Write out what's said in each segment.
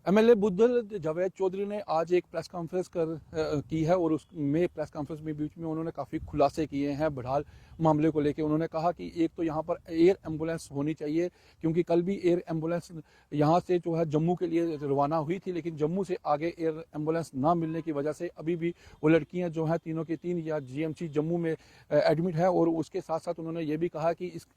MLA Budhal Javed Chaudhary ने आज एक प्रेस कॉन्फ्रेंस की है और उसमें प्रेस कॉन्फ्रेंस में बीच में उन्होंने काफ़ी खुलासे किए हैं बहरहाल मामले को लेकर। उन्होंने कहा कि एक तो यहाँ पर एयर एम्बुलेंस होनी चाहिए, क्योंकि कल भी एयर एम्बुलेंस यहाँ से जो है जम्मू के लिए रवाना हुई थी, लेकिन जम्मू से आगे एयर एम्बुलेंस ना मिलने की वजह से अभी भी वो लड़कियाँ जो हैं तीनों की तीन या जीएमसी जम्मू में एडमिट है। और उसके साथ साथ उन्होंने ये भी कहा कि इस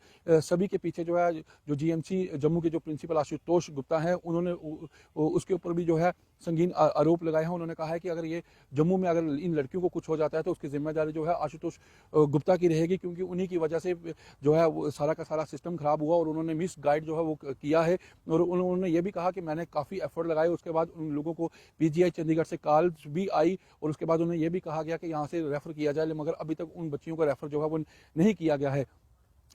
सभी के पीछे जो है जो जीएमसी जम्मू के जो प्रिंसिपल आशुतोष गुप्ता हैं, उन्होंने उसके ऊपर भी जो है संगीन आरोप लगाए हैं। उन्होंने कहा है कि अगर ये जम्मू में अगर इन लड़कियों को कुछ हो जाता है तो उसकी जिम्मेदारी जो है आशुतोष गुप्ता की रहेगी, क्योंकि उन्हीं की वजह से जो है वो सारा का सारा सिस्टम खराब हुआ और उन्होंने मिस गाइड जो है वो किया है। और उन्होंने ये भी कहा कि मैंने काफ़ी एफर्ट लगाए, उसके बाद उन लोगों को पीजीआई चंडीगढ़ से कॉल भी आई और उसके बाद उन्हें यह भी कहा गया कि यहाँ से रेफर किया जाए, मगर अभी तक उन बच्चियों का रेफर जो है वो नहीं किया गया है।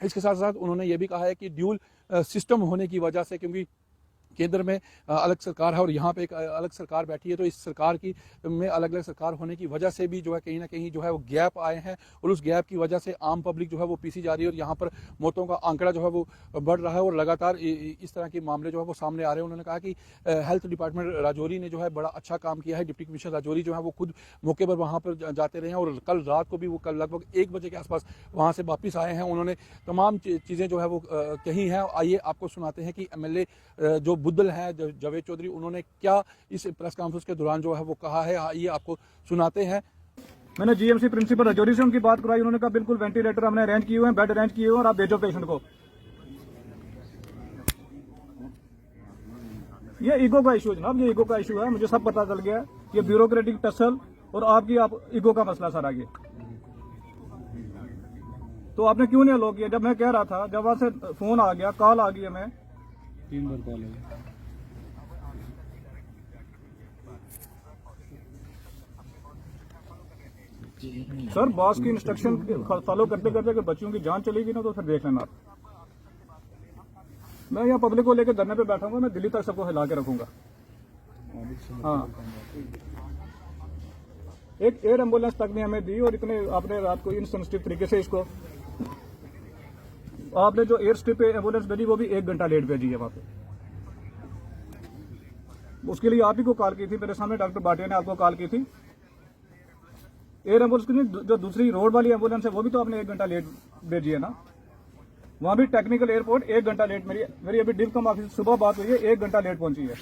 इसके साथ साथ उन्होंने ये भी कहा है कि ड्यूल सिस्टम होने की वजह से, क्योंकि केंद्र में अलग सरकार है और यहाँ पे एक अलग सरकार बैठी है, तो इस सरकार की में अलग अलग सरकार होने की वजह से भी जो है कहीं ना कहीं जो है वो गैप आए हैं और उस गैप की वजह से आम पब्लिक जो है वो पीसी जा रही है और यहाँ पर मौतों का आंकड़ा जो है वो बढ़ रहा है और लगातार इस तरह के मामले जो है वो सामने आ रहे हैं। उन्होंने कहा कि हेल्थ डिपार्टमेंट राजौरी ने जो है बड़ा अच्छा काम किया है। डिप्टी कमिश्नर राजौरी जो है वो खुद मौके पर वहाँ पर जाते रहे हैं और कल रात को भी वो कल लगभग 1 बजे के आसपास वहाँ से वापस आए हैं। उन्होंने तमाम चीज़ें जो है वो कही हैं। आइए आपको सुनाते हैं कि एमएलए जो बुद्धल हैं जावेद चौधरी, उन्होंने क्या इस प्रेस कॉन्फ्रेंस के दौरान जो है वो कहा है, आइए आपको सुनाते हैं। मैंने जीएमसी प्रिंसिपल राजौरी से उनकी बात कराई, उन्होंने कहा बिल्कुल वेंटिलेटर हमने अरेंज किए हुए हैं, बेड अरेंज किए हुए हैं और आप भेजो पेशेंट को। ये ईगो का इशू है जनाब, ये ईगो का इशू है, मुझे सब पता चल गया। ये ब्यूरोक्रेटिक टसल और आपकी ईगो का मसला सारा ये। तो आपने क्यों नहीं अलो किया? जब मैं कह रहा था, जब वहां से फोन आ गया, कॉल आ गई, हमें 3 बार कॉल आई। सर बॉस की इंस्ट्रक्शन फॉलो करते करते अगर बच्चों की जान चलेगी ना तो फिर देख लेना। मैं यहाँ पब्लिक को लेकर धरने पे बैठाऊंगा, मैं दिल्ली तक सबको हिला के रखूंगा। हाँ, एक एयर एम्बुलेंस तक ने हमें दी और इतने आपने रात को इनसेंसिटिव तरीके से इसको आपने जो एयर स्ट्रिप पे एम्बुलेंस भेजी वो भी 1 घंटा लेट भेजी है वहां पे। उसके लिए आप ही को कॉल की थी, मेरे सामने डॉक्टर भाटिया ने आपको कॉल की थी। एयर एम्बुलेंस की जो दूसरी रोड वाली एम्बुलेंस है वो भी तो आपने 1 घंटा लेट भेजी है ना। वहां भी टेक्निकल एयरपोर्ट 1 घंटा लेट, मेरी अभी डिफकॉम ऑफिस सुबह बात हुई है, 1 घंटा लेट पहुंची है।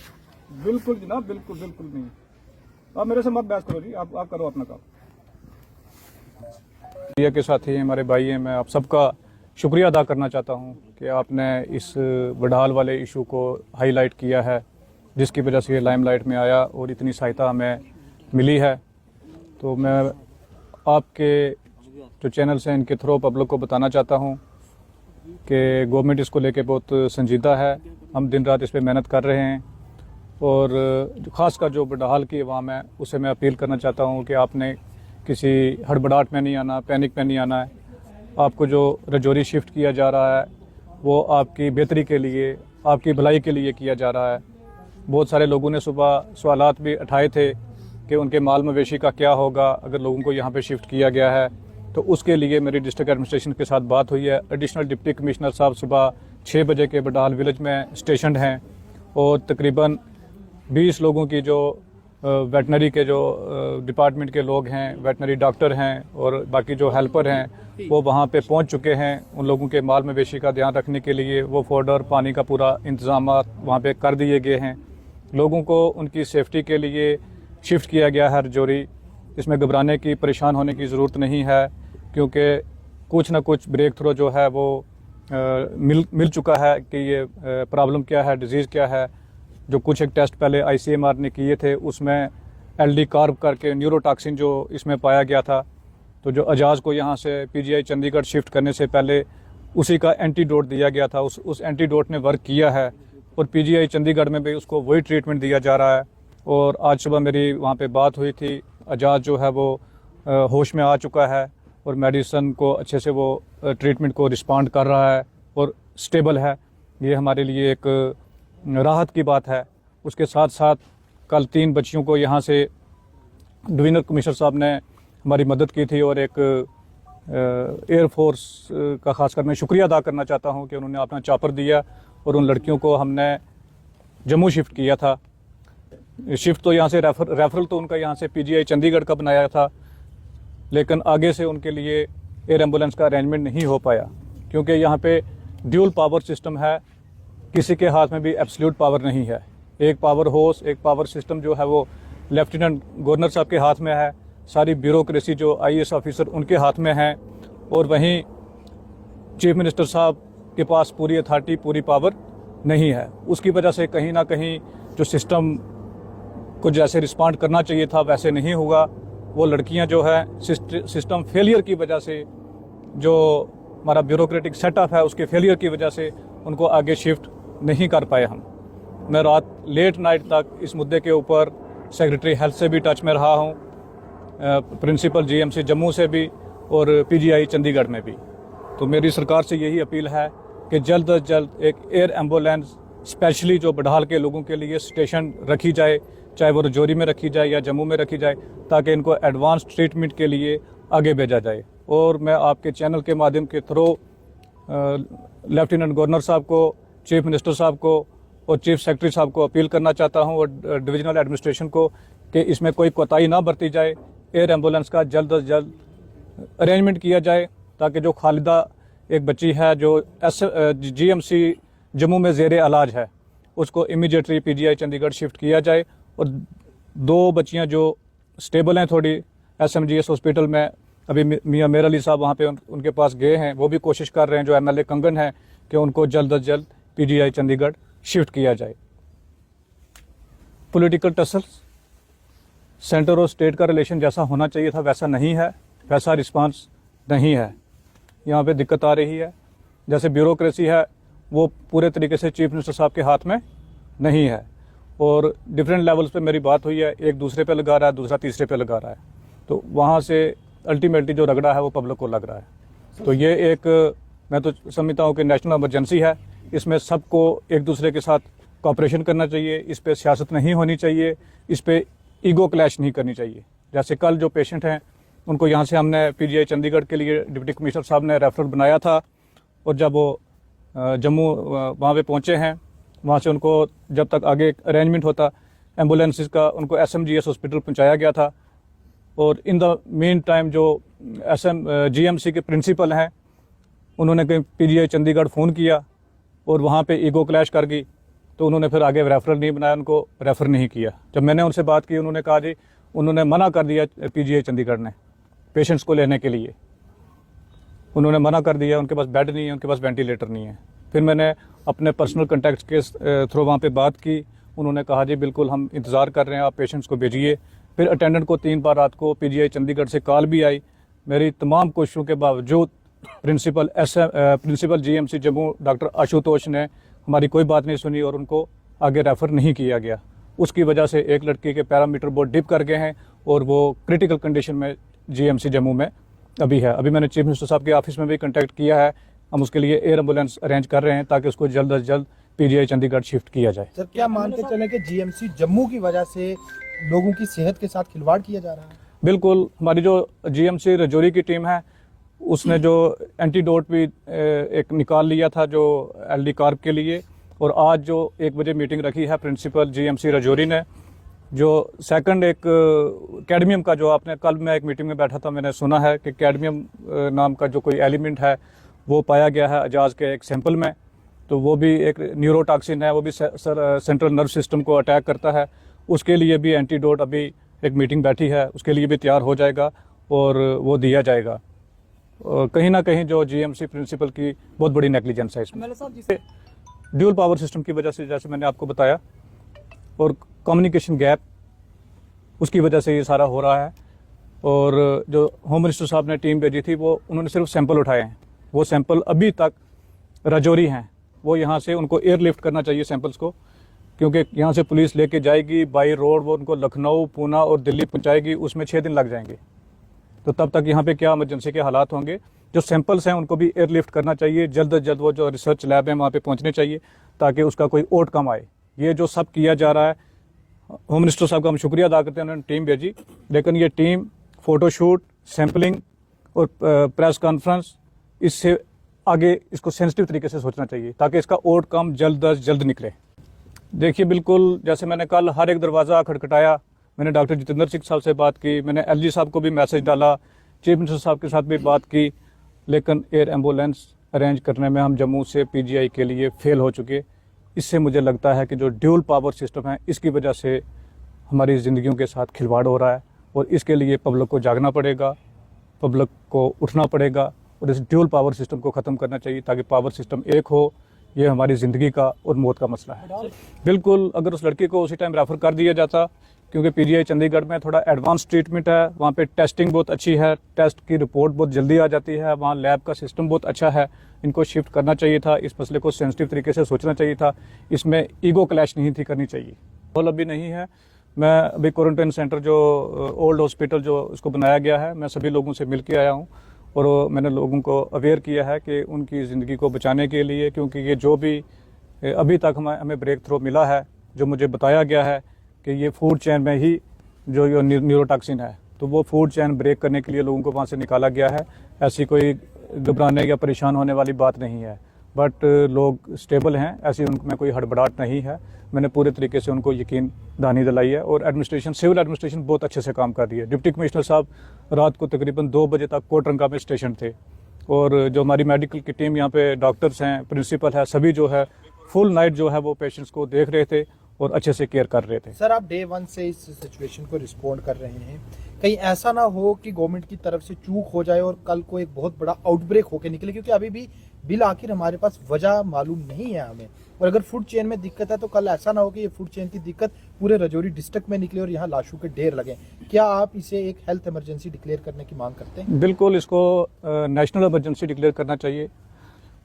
बिल्कुल जनाब, बिल्कुल बिल्कुल नहीं। आप मेरे से मत बहस करो जी, आप करो अपना काम। मीडिया के साथी हमारे भाई हैं, मैं आप सबका शुक्रिया अदा करना चाहता हूं कि आपने इस बड़हाल वाले इशू को हाईलाइट किया है, जिसकी वजह से ये लाइमलाइट में आया और इतनी सहायता हमें मिली है। तो मैं आपके जो चैनल्स हैं इनके थ्रू पब्लिक को बताना चाहता हूं कि गवर्नमेंट इसको लेके बहुत संजीदा है। हम दिन रात इस पर मेहनत कर रहे हैं और ख़ासकर जो बड़हाल की अवाम है उसे मैं अपील करना चाहता हूं कि आपने किसी हड़बड़ाहट में नहीं आना, पैनिक में नहीं आना है। आपको जो राजौरी शिफ्ट किया जा रहा है वो आपकी बेहतरी के लिए, आपकी भलाई के लिए किया जा रहा है। बहुत सारे लोगों ने सुबह सवालात भी उठाए थे कि उनके माल मवेशी का क्या होगा अगर लोगों को यहाँ पे शिफ्ट किया गया है। तो उसके लिए मेरी डिस्ट्रिक्ट एडमिनिस्ट्रेशन के साथ बात हुई है। एडिशनल डिप्टी कमिश्नर साहब सुबह 6 बजे के बड़हाल विलेज में स्टेशन हैं और तकरीबन 20 लोगों की जो वेटनरी के जो डिपार्टमेंट के लोग हैं, वेटनरी डॉक्टर हैं और बाकी जो हेल्पर हैं वो वहाँ पे पहुँच चुके हैं। उन लोगों के माल मवेशी का ध्यान रखने के लिए वो फॉडर, पानी का पूरा इंतजाम वहाँ पे कर दिए गए हैं। लोगों को उनकी सेफ्टी के लिए शिफ्ट किया गया है राजौरी। इसमें घबराने की, परेशान होने की ज़रूरत नहीं है, क्योंकि कुछ ना कुछ ब्रेक थ्रू जो है वो मिल चुका है कि ये प्रॉब्लम क्या है, डिजीज़ क्या है। जो कुछ एक टेस्ट पहले ICMR ने किए थे उसमें LD कार्ब करके न्यूरोटॉक्सिन जो इसमें पाया गया था। तो जो अजाज को यहाँ से PGI चंडीगढ़ शिफ्ट करने से पहले उसी का एंटीडोट दिया गया था, उस एंटीडोट ने वर्क किया है और PGI चंडीगढ़ में भी उसको वही ट्रीटमेंट दिया जा रहा है। और आज सुबह मेरी वहाँ पे बात हुई थी, अजाज जो है वो होश में आ चुका है और मेडिसिन को अच्छे से वो ट्रीटमेंट को रिस्पॉन्ड कर रहा है और स्टेबल है। ये हमारे लिए एक राहत की बात है। उसके साथ साथ कल 3 बच्चियों को यहाँ से डिवीजनल कमिश्नर साहब ने हमारी मदद की थी और एक एयरफोर्स का खासकर मैं शुक्रिया अदा करना चाहता हूँ कि उन्होंने अपना चॉपर दिया और उन लड़कियों को हमने जम्मू शिफ्ट किया था। शिफ्ट तो यहाँ से रेफरल तो उनका यहाँ से पीजीआई चंडीगढ़ का बनाया था, लेकिन आगे से उनके लिए एयर एम्बुलेंस का अरेंजमेंट नहीं हो पाया, क्योंकि यहाँ पे ड्यूल पावर सिस्टम है, किसी के हाथ में भी एब्सोल्यूट पावर नहीं है। एक पावर हाउस, एक पावर सिस्टम जो है वो लेफ्टिनेंट गवर्नर साहब के हाथ में है, सारी ब्यूरोक्रेसी जो आईएएस ऑफिसर उनके हाथ में है, और वहीं चीफ मिनिस्टर साहब के पास पूरी अथॉरिटी, पूरी पावर नहीं है। उसकी वजह से कहीं ना कहीं जो सिस्टम को जैसे रिस्पॉन्ड करना चाहिए था वैसे नहीं होगा। वो लड़कियां जो है सिस्टम फेलियर की वजह से, जो हमारा ब्यूरोक्रेटिक सेटअप है उसके फेलियर की वजह से उनको आगे शिफ्ट नहीं कर पाए हम। मैं रात लेट नाइट तक इस मुद्दे के ऊपर सेक्रेटरी हेल्थ से भी टच में रहा हूँ, प्रिंसिपल जीएमसी जम्मू से भी और पीजीआई चंडीगढ़ में भी। तो मेरी सरकार से यही अपील है कि जल्द अज जल्द एक एयर एम्बुलेंस स्पेशली जो बड़हाल के लोगों के लिए स्टेशन रखी जाए, चाहे वो रजौरी में रखी जाए या जम्मू में रखी जाए, ताकि इनको एडवांस ट्रीटमेंट के लिए आगे भेजा जाए। और मैं आपके चैनल के माध्यम के थ्रू लेफ्टिनेंट गवर्नर साहब को, चीफ मिनिस्टर साहब को और चीफ सेक्रेटरी साहब को अपील करना चाहता हूं, और डिविजनल एडमिनिस्ट्रेशन को, कि इसमें कोई कोताही ना बरती जाए। एयर एम्बुलेंस का जल्द अज जल्द अरेंजमेंट किया जाए, ताकि जो खालिदा एक बच्ची है जो जीएमसी जम्मू में ज़ेरे इलाज है, उसको इमीडिएटली पीजीआई चंडीगढ़ शिफ्ट किया जाए। और 2 बच्चियां जो स्टेबल हैं थोड़ी एसएमजीएस हॉस्पिटल में, अभी मियां मेर अली साहब वहाँ पे उनके पास गए हैं, वो भी कोशिश कर रहे हैं, जो एमएलए कंगन है, कि उनको जल्द अज जल्द पीजीआई चंडीगढ़ शिफ्ट किया जाए। पॉलिटिकल टसल्स, सेंटर और स्टेट का रिलेशन जैसा होना चाहिए था वैसा नहीं है, वैसा रिस्पांस नहीं है। यहाँ पे दिक्कत आ रही है, जैसे ब्यूरोक्रेसी है वो पूरे तरीके से चीफ मिनिस्टर साहब के हाथ में नहीं है, और डिफरेंट लेवल्स पे मेरी बात हुई है, एक दूसरे पे लगा रहा है, दूसरा तीसरे पे लगा रहा है, तो वहाँ से अल्टीमेटली जो रगड़ा है वो पब्लिक को लग रहा है। तो ये एक, मैं तो समझता हूँ कि नेशनल इमरजेंसी है, इसमें सबको एक दूसरे के साथ कोऑपरेशन करना चाहिए, इस पे सियासत नहीं होनी चाहिए, इस पे ईगो क्लैश नहीं करनी चाहिए। जैसे कल जो पेशेंट हैं उनको यहाँ से हमने पीजीआई चंडीगढ़ के लिए डिप्टी कमिश्नर साहब ने रेफरल बनाया था, और जब वो जम्मू वहाँ पे पहुँचे हैं, वहाँ से उनको जब तक आगे अरेंजमेंट होता एम्बुलेंसेस का, उनको एसएमजीएस हॉस्पिटल पहुँचाया गया था। और इन द मेन टाइम जो जीएमसी के प्रिंसिपल हैं उन्होंने कहीं पीजीआई चंडीगढ़ फ़ोन किया और वहाँ पे ईगो क्लैश कर गई, तो उन्होंने फिर आगे रेफरल नहीं बनाया, उनको रेफ़र नहीं किया। जब मैंने उनसे बात की, उन्होंने कहा जी उन्होंने मना कर दिया, पीजीआई चंडीगढ़ ने पेशेंट्स को लेने के लिए उन्होंने मना कर दिया, उनके पास बेड नहीं है, उनके पास वेंटिलेटर नहीं है। फिर मैंने अपने पर्सनल कॉन्टैक्ट्स के थ्रू वहाँ पे बात की, उन्होंने कहा जी बिल्कुल हम इंतज़ार कर रहे हैं, आप पेशेंट्स को भेजिए। फिर अटेंडेंट को 3 बार रात को पीजीआई चंडीगढ़ से कॉल भी आई, मेरी तमाम कोशिशों के बावजूद principal GMC Jammu doctor Ashutosh ने हमारी कोई बात नहीं सुनी और उनको आगे रेफ़र नहीं किया गया। उसकी वजह से एक लड़की के पैरामीटर बहुत डिप कर गए हैं और वो क्रिटिकल कंडीशन में जीएमसी जम्मू में अभी है। अभी मैंने चीफ मिनिस्टर साहब के ऑफिस में भी कॉन्टैक्ट किया है, हम उसके लिए एयर एम्बुलेंस अरेंज कर रहे हैं ताकि उसको जल्द अज जल्द पीजीआई चंडीगढ़ शिफ्ट किया जाए। सर, क्या मानते चलें कि जीएमसी जम्मू की वजह से लोगों की सेहत के साथ खिलवाड़ किया जा रहा है? बिल्कुल, हमारी जो जीएमसी रजौरी की टीम है उसने जो एंटीडोट भी एक निकाल लिया था जो एलडी कार्ब के लिए, और आज जो 1 बजे मीटिंग रखी है प्रिंसिपल जीएमसी रजौरी ने, जो सेकंड एक कैडमियम का, जो आपने कल मैं एक मीटिंग में बैठा था, मैंने सुना है कि कैडमियम नाम का जो कोई एलिमेंट है वो पाया गया है अजाज के एक सैंपल में, तो वो भी एक न्यूरोटॉक्सिन है, वो भी सेंट्रल नर्व सिस्टम को अटैक करता है। उसके लिए भी एंटीडोट अभी एक मीटिंग बैठी है, उसके लिए भी तैयार हो जाएगा और वो दिया जाएगा। कहीं ना कहीं जो जीएमसी प्रिंसिपल की बहुत बड़ी नेग्लिजेंस है इसमें, ड्यूल पावर सिस्टम की वजह से, जैसे मैंने आपको बताया, और कम्युनिकेशन गैप, उसकी वजह से ये सारा हो रहा है। और जो होम मिनिस्टर साहब ने टीम भेजी थी वो उन्होंने सिर्फ सैंपल उठाए हैं, वो सैंपल अभी तक रजौरी हैं, वो यहाँ से उनको एयरलिफ्ट करना चाहिए सैंपल्स को, क्योंकि यहाँ से पुलिस लेके जाएगी बाई रोड, वो उनको लखनऊ, पूना और दिल्ली पहुँचाएगी, उसमें 6 दिन लग जाएंगे। तो तब तक यहाँ पे क्या इमरजेंसी के हालात होंगे। जो सैंपल्स हैं उनको भी एयरलिफ्ट करना चाहिए, जल्द अज जल्द वो जो रिसर्च लैब है वहाँ पे पहुँचने चाहिए ताकि उसका कोई आउटकम आए। ये जो सब किया जा रहा है, होम मिनिस्टर साहब का हम शुक्रिया अदा करते हैं, उन्होंने टीम भेजी, लेकिन ये टीम फ़ोटोशूट, सैम्पलिंग और प्रेस कॉन्फ्रेंस, इससे आगे इसको सेंसिटिव तरीके से सोचना चाहिए ताकि इसका आउटकम जल्द अज जल्द निकले। देखिए, बिल्कुल जैसे मैंने कल हर एक दरवाज़ा खटखटाया, मैंने डॉक्टर जितेंद्र सिंह साहब से बात की, मैंने एलजी साहब को भी मैसेज डाला, चीफ मिनिस्टर साहब के साथ भी बात की, लेकिन एयर एम्बुलेंस अरेंज करने में हम जम्मू से पीजीआई के लिए फेल हो चुके। इससे मुझे लगता है कि जो ड्यूल पावर सिस्टम है, इसकी वजह से हमारी ज़िंदगियों के साथ खिलवाड़ हो रहा है और इसके लिए पब्लिक को जागना पड़ेगा, पब्लिक को उठना पड़ेगा और इस ड्यूल पावर सिस्टम को ख़त्म करना चाहिए ताकि पावर सिस्टम एक हो। ये हमारी ज़िंदगी का और मौत का मसला है। बिल्कुल, अगर उस लड़के को उसी टाइम रेफ़र कर दिया जाता, क्योंकि पीजीआई चंडीगढ़ में थोड़ा एडवांस ट्रीटमेंट है, वहाँ पे टेस्टिंग बहुत अच्छी है, टेस्ट की रिपोर्ट बहुत जल्दी आ जाती है, वहाँ लैब का सिस्टम बहुत अच्छा है, इनको शिफ्ट करना चाहिए था, इस मसले को सेंसिटिव तरीके से सोचना चाहिए था, इसमें ईगो क्लैश नहीं थी करनी चाहिए। माहौल अभी नहीं है। मैं अभी क्वारंटाइन सेंटर जो ओल्ड हॉस्पिटल जो उसको बनाया गया है, मैं सभी लोगों से मिल के आया हूँ और मैंने लोगों को अवेयर किया है कि उनकी ज़िंदगी को बचाने के लिए, क्योंकि ये जो भी अभी तक हमें ब्रेक थ्रू मिला है, जो मुझे बताया गया है कि ये फूड चेन में ही जो ये न्यूरोटॉक्सिन है, तो वो फूड चेन ब्रेक करने के लिए लोगों को वहाँ से निकाला गया है। ऐसी कोई घबराने या परेशान होने वाली बात नहीं है, बट लोग स्टेबल हैं, ऐसी उनमें कोई हड़बड़ाहट नहीं है। मैंने पूरे तरीके से उनको यकीन दहानी दिलाई है और एडमिनिस्ट्रेशन, सिविल एडमिनिस्ट्रेशन बहुत अच्छे से काम कर रही है। डिप्टी कमिश्नर साहब रात को तकरीबन 2 बजे तक कोटरंगा में स्टेशन थे और जो हमारी मेडिकल की टीम यहाँ पे डॉक्टर्स हैं, प्रिंसिपल है, सभी जो है फुल नाइट जो है वो पेशेंट्स को देख रहे थे और अच्छे से केयर कर रहे थे। सर, आप डे 1 से इस सिचुएशन को रिस्पॉन्ड कर रहे हैं, कहीं ऐसा ना हो कि गवर्नमेंट की तरफ से चूक हो जाए और कल को एक बहुत बड़ा आउटब्रेक होकर निकले, क्योंकि अभी भी बिल आखिर हमारे पास वजह मालूम नहीं है हमें, और अगर फूड चेन में दिक्कत है तो कल ऐसा ना हो कि ये फूड चेन की दिक्कत पूरे राजौरी डिस्ट्रिक्ट में निकले और यहाँ लाशों के ढेर लगे। क्या आप इसे एक हेल्थ इमरजेंसी डिक्लेयर करने की मांग करते हैं? बिल्कुल, इसको नेशनल इमरजेंसी डिक्लेयर करना चाहिए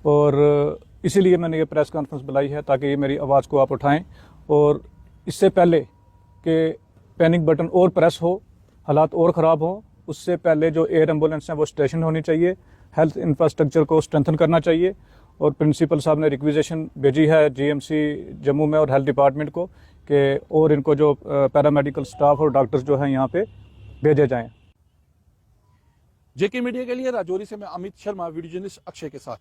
और इसीलिए मैंने ये प्रेस कॉन्फ्रेंस बुलाई है ताकि मेरी आवाज़ को आप उठाएं और इससे पहले कि पैनिक बटन और प्रेस हो, हालात और ख़राब हो, उससे पहले जो एयर एम्बुलेंस हैं वो स्टेशन होनी चाहिए, हेल्थ इंफ्रास्ट्रक्चर को स्ट्रेंथन करना चाहिए और प्रिंसिपल साहब ने रिक्विजिशन भेजी है जीएमसी जम्मू में और हेल्थ डिपार्टमेंट को कि और इनको जो पैरामेडिकल स्टाफ और डॉक्टर्स जो हैं यहाँ पे भेजे जाएँ। जेके मीडिया के लिए राजौरी से मैं अमित शर्मा, वीडियो जर्नलिस्ट अक्षय के साथ।